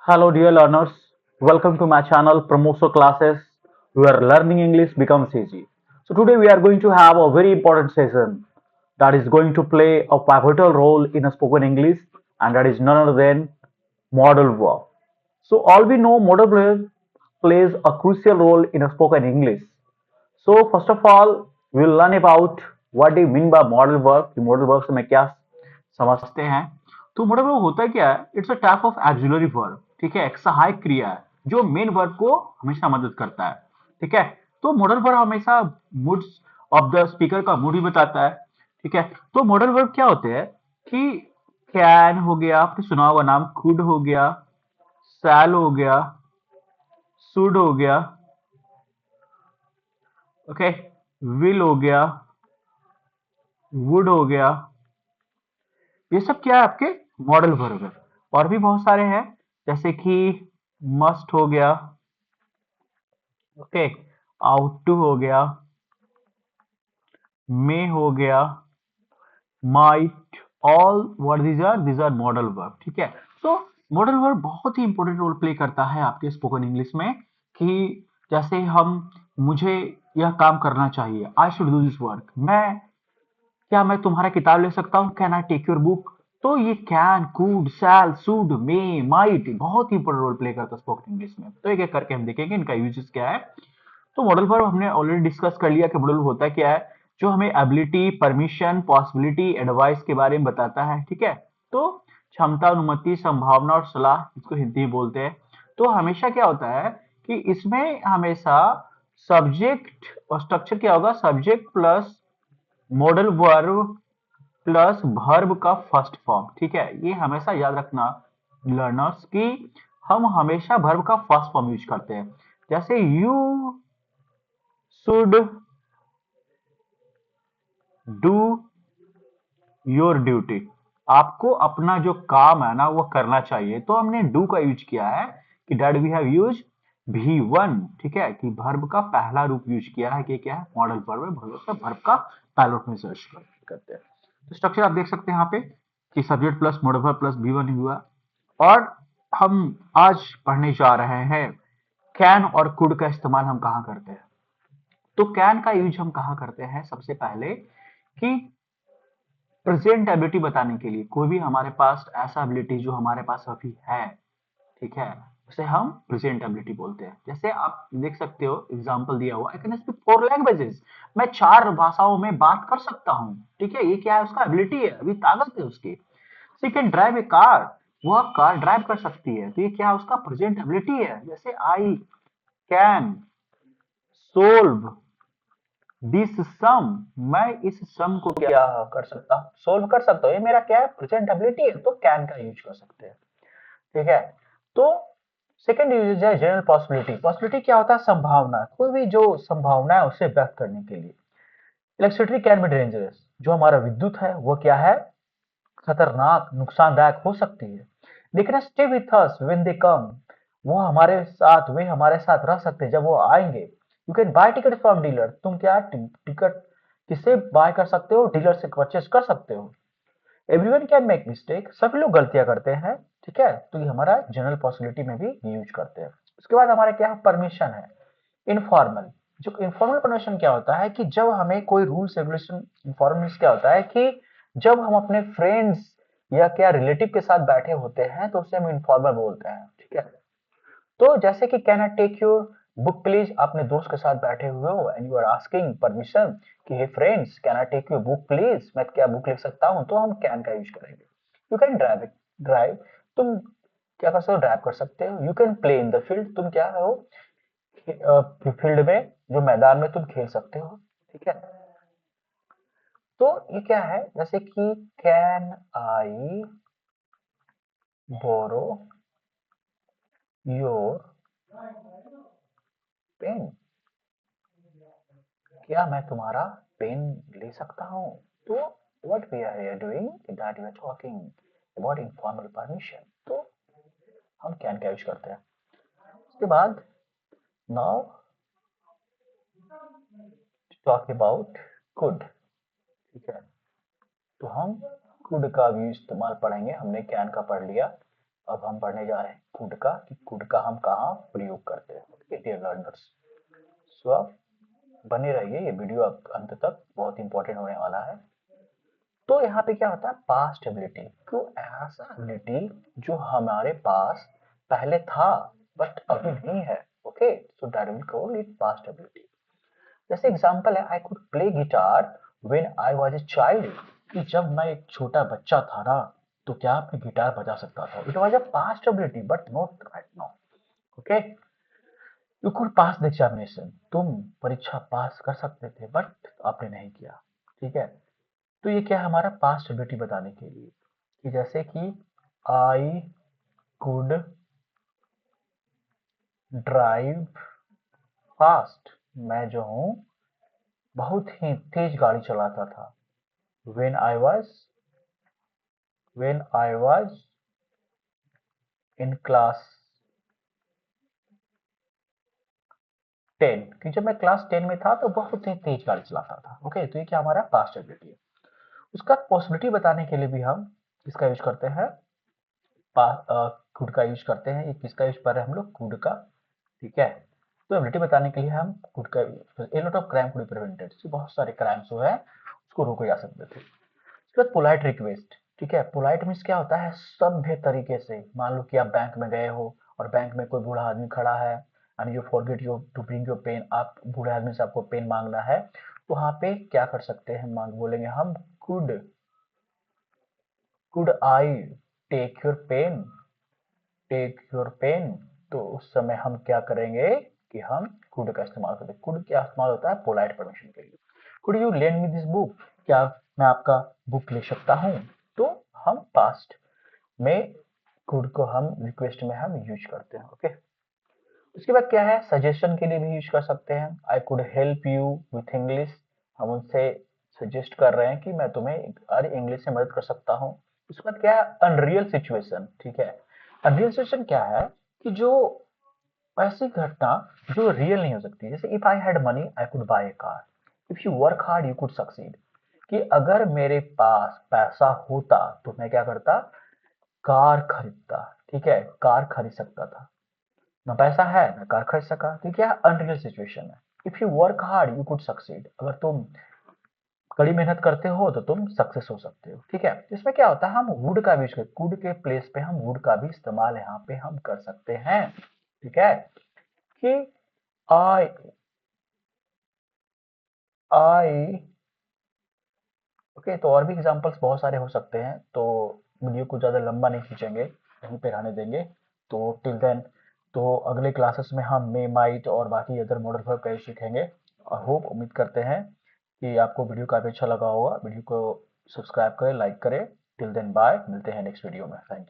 Hello, dear learners. Welcome to my channel Promoso Classes, where learning English becomes easy. So, today we are going to have a very important session that is going to play a pivotal role in a spoken English, and that is none other than modal verb. So, all we know, modal verb plays a crucial role in a spoken English. So, first of all, we'll learn about what do you mean by modal verb. कि modal verb से मैं क्या समझते हैं। तो modal verb होता क्या है? It's a type of auxiliary verb, ठीक है, एक सहायक क्रिया है जो मेन वर्ब को हमेशा मदद करता है, ठीक है। तो modal verb हमेशा मूड्स ऑफ द स्पीकर का मूड भी बताता है, ठीक है। तो modal verb क्या होते हैं कि कैन हो गया, आपने सुना हुआ नाम, कुड हो गया, सैल हो गया, शुड हो गया, ओके, विल हो गया, वुड हो गया, ये सब क्या है आपके मॉडल वर्ब है। और भी बहुत सारे हैं, जैसे कि मस्ट हो गया, ओके, आउट टू हो गया, मे हो गया, might, all what these are modal verb, ठीक है। तो मॉडल वर्ब बहुत ही इंपॉर्टेंट रोल प्ले करता है आपके स्पोकन इंग्लिश में कि जैसे हम मुझे यह काम करना चाहिए, I should do this work, मैं तुम्हारा किताब ले सकता हूँ, can I take your book. तो ये can, could, shall, should, may, might बहुत ही इंपॉर्टेंट रोल प्ले करता है स्पोकन इंग्लिश में। तो एक एक करके हम देखेंगे इनका यूजेस क्या है। तो मॉडल वर्ब हमने ऑलरेडी डिस्कस कर लिया कि मॉडल होता क्या है, जो हमें एबिलिटी, परमिशन, पॉसिबिलिटी, एडवाइस के बारे में बताता है, ठीक है। तो क्षमता, अनुमति, संभावना और सलाह, इसको हिंदी में बोलते हैं। तो हमेशा क्या होता है कि इसमें हमेशा सब्जेक्ट और स्ट्रक्चर क्या होगा, subject plus modal verb plus verb का फर्स्ट फॉर्म, ठीक है। ये हमेशा याद रखना लर्नर्स कि हम हमेशा वर्ब का फर्स्ट फॉर्म यूज करते हैं। जैसे you should do your duty, आपको अपना जो काम है ना वो करना चाहिए, तो हमने डू का यूज किया है कि date we have use V1, ठीक है, कि वर्ब का पहला रूप यूज किया है कि क्या है, मॉडल वर्ब है, वर्ब का पहला रूप में सर्च करते हैं। तो स्ट्रक्चर आप देख सकते हैं यहाँ पे कि subject plus modal verb plus V1 हुआ। और हम आज पढ़ने जा रहे हैं कैन और कुड का इस्तेमाल हम कहाँ करते हैं। तो कैन का यूज हम कहाँ करते हैं, सबसे पहले कि प्रेजेंट एबिलिटी बताने के लिए, कोई भी हमारे पास ऐसा एबिलिटी जो हमारे पास अभी है, ठीक है, उसे हम प्रेजेंट एबिलिटी बोलते हैं। जैसे आप देख सकते हो एग्जांपल दिया हुआ, आई कैन स्पीक 4 लैंग्वेजेस, मैं 4 भाषाओं में बात कर सकता हूँ, ठीक है। ये क्या है, उसका एबिलिटी है, अभी ताकत है उसकी। She can drive A car, वह कार ड्राइव कर सकती है, तो ये क्या है, उसका प्रेजेंट एबिलिटी है। जैसे आई कैन सोल्व दिस सम, मैं इस सम को क्या कर सकता हूँ, सोल्व कर सकता हूँ, ये मेरा क्या है, प्रेजेंट एबिलिटी है, तो कैन का यूज कर सकते हैं, ठीक है। तो सेकंड यूज है जनरल पॉसिबिलिटी। पॉसिबिलिटी क्या होता है, संभावना, कोई भी जो संभावना है उसे व्यक्त करने के लिए। इलेक्ट्रिसिटी कैन बी डेंजरस, जो हमारा विद्युत है वो क्या है, खतरनाक, नुकसानदायक हो सकती है। They can stay with us when they come, वे हमारे साथ रह सकते हैं जब वो आएंगे। You can buy ticket from dealer, तुम क्या टिकट किससे बाय कर सकते हो, डीलर से परचेस कर सकते हो। एवरीवन कैन मेक मिस्टेक, सभी लोग गलतियां करते हैं, ठीक है। तो ये हमारा जनरल पॉसिबिलिटी में भी यूज करते हैं। उसके बाद हमारे क्या परमिशन है, इनफॉर्मल। जो इनफॉर्मल परमिशन क्या होता है कि जब हमें कोई रूल्स रेगुलेशन, इनफॉर्मल क्या होता है कि जब हम अपने फ्रेंड्स या क्या रिलेटिव के साथ बैठे होते हैं तो उसे हम इनफॉर्मल बोलते हैं, ठीक है। तो जैसे कि can I take your book please, अपने दोस्त के साथ बैठे हुए हो and you are asking permission कि hey friends can I take your book please, मैं क्या बुक लिख सकता हूं, तो हम कैन का यूज करेंगे। यू कैन ड्राइव, तुम क्या कर सकते हो, ड्राइव कर सकते हो। You can play in the field, तुम क्या हो, फील्ड में, जो मैदान में तुम खेल सकते हो, ठीक है। तो ये क्या है, जैसे कि can I borrow your pen, क्या मैं तुम्हारा पेन ले सकता हूँ। तो what we are here doing that we are talking about informal permission, तो हम कैन का यूज करते हैं। उसके बाद नाउ टॉक अबाउट कुड, ठीक है। तो हम कुड का भी इस्तेमाल पढ़ेंगे, हमने कैन का पढ़ लिया। अब हम पढ़ने जा रहे हैं कुड का, कि कुड का हम कहाँ प्रयोग करते हैं। ओके डियर लर्नर्स, सो आप बने रहिए, ये वीडियो अब अंत तक बहुत इंपॉर्टेंट होने वाला है। तो यहाँ पे क्या होता है, पास्ट एबिलिटी, तो ऐसा एबिलिटी जो हमारे पास पहले था बट अभी नहीं है। Okay, so that will call it past ability. जैसे एग्जांपल है, I could play guitar when I was a child, कि जब मैं एक छोटा बच्चा था ना, तो क्या मैं गिटार बजा सकता था। It was a past ability but not right now. Okay, you could pass the examination, तुम परीक्षा पास कर सकते थे बट आपने नहीं किया। ठीक है, तो ये क्या है, हमारा पास्ट एबिलिटी बताने के लिए, कि जैसे कि आई कुड ड्राइव फास्ट, मैं जो हूँ बहुत ही तेज गाड़ी चलाता था। When I was in class 10, कि जब मैं क्लास 10 में था तो बहुत ही तेज गाड़ी चलाता था। ओके, तो ये क्या हमारा पास्ट एबिलिटी है। उसका पॉसिबिलिटी बताने के लिए भी हम इसका यूज करते हैं, कुड का यूज करते हैं। ये किसका यूज कर रहे हैं हम लोग, कुड का। ठीक है, तो एबिलिटी बताने के लिए हम कुड का, a lot of crime could be prevented, बहुत सारे क्राइम जो है उसको रोके जा सकते थे। उसके बाद पोलाइट रिक्वेस्ट। ठीक है, पोलाइट मीन्स क्या होता है, सभ्य तरीके से। मान लो कि आप बैंक में गए हो और बैंक में कोई बूढ़ा आदमी खड़ा है and you forget your to bring your pen, आप बूढ़े आदमी से आपको पेन मांगना है, तो वहां पे क्या कर सकते हैं, मांग बोलेंगे हम could could I take your pen, take your pen. तो उस समय हम क्या करेंगे कि हम कुड का इस्तेमाल करते हैं। कुड क्या इस्तेमाल होता है, पोलाइट परमिशन के लिए। Could you lend me this book, क्या मैं आपका बुक ले सकता हूँ। तो हम पास्ट में कुड को हम रिक्वेस्ट में हम यूज करते हैं। ओके, उसके बाद क्या है, सजेशन के लिए भी यूज कर सकते हैं। I could help you with English, हम उनसे सजेस्ट कर रहे हैं कि मैं तुम्हें अरे इंग्लिश में मदद कर सकता हूँ। उसके बाद क्या है, अनरियल सिचुएशन। ठीक है, अनरियल सिचुएशन क्या है, कि जो ऐसी घटना जो रियल नहीं हो सकती। जैसे if I had money I could bye A car, if you work hard you could succeed, कि अगर मेरे पास पैसा होता तो मैं क्या करता, कार खरीदता। ठीक है, कार खरीद सकता था, ना पैसा है ना कार खरीद सका, तो क्या अनरियल सिचुएशन है। If you work hard you could succeed, अगर तुम कड़ी मेहनत करते हो तो तुम सक्सेस हो सकते हो। ठीक है, इसमें क्या होता है, हम वुड का भी, कुड के प्लेस पे हम वुड का भी इस्तेमाल यहाँ पे हम कर सकते हैं। ठीक है, कि आई आई ओके, तो और भी एग्जांपल्स बहुत सारे हो सकते हैं, तो वीडियो को ज़्यादा लंबा नहीं खींचेंगे, यहीं पे रहने देंगे। तो टिल देन, तो अगले क्लासेस में हम मे माइट और बाकी अदर मॉडल वर्ब का सीखेंगे। और होप, उम्मीद करते हैं कि आपको वीडियो काफ़ी अच्छा लगा होगा। वीडियो को सब्सक्राइब करें, लाइक करें। टिल देन बाय, मिलते हैं नेक्स्ट वीडियो में। Thank you.